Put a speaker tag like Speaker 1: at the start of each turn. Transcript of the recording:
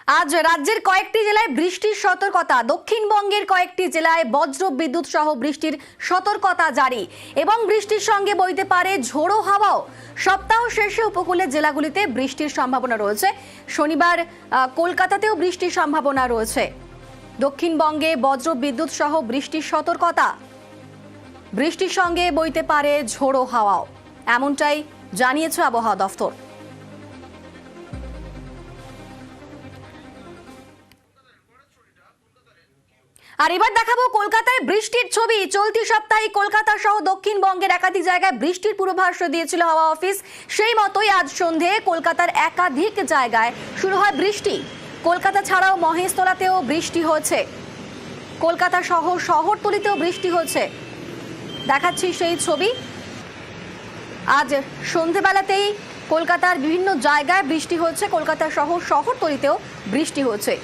Speaker 1: আজ রাজ্যের কয়েকটি জেলায় বৃষ্টির সতর্কতা। দক্ষিণবঙ্গের কয়েকটি জেলায় বজ্র বিদ্যুৎ সহ বৃষ্টির সতর্কতা জারি এবং বৃষ্টির সঙ্গে বইতে পারে ঝোড়ো হাওয়াও। সপ্তাহ শেষে উপকূলের জেলাগুলিতে বৃষ্টির সম্ভাবনা রয়েছে। শনিবার কলকাতাতেও বৃষ্টির সম্ভাবনা রয়েছে। দক্ষিণবঙ্গে বজ্র বিদ্যুৎ সহ বৃষ্টির সতর্কতা, বৃষ্টির সঙ্গে বইতে পারে ঝোড়ো হাওয়াও, এমনটাই জানিয়েছে আবহাওয়া দফতর। আর এবার দেখাবো কলকাতায় বৃষ্টির ছবি। চলতি সপ্তাহে কলকাতা সহ দক্ষিণবঙ্গের একাধিক জায়গায় বৃষ্টির পূর্বাভাস দিয়েছিল হাওয়া অফিস। সেই মতোই আজ সন্ধে কলকাতার একাধিক জায়গায় শুরু হয় বৃষ্টি। কলকাতা ছাড়াও মহেশতলাতেও বৃষ্টি হয়েছে, কলকাতা সহ শহরতলিতেও বৃষ্টি হয়েছে। দেখাচ্ছি সেই ছবি। আজ সন্ধেবেলাতেই কলকাতার বিভিন্ন জায়গায় বৃষ্টি হয়েছে, কলকাতা সহ শহরতলিতেও বৃষ্টি হয়েছে।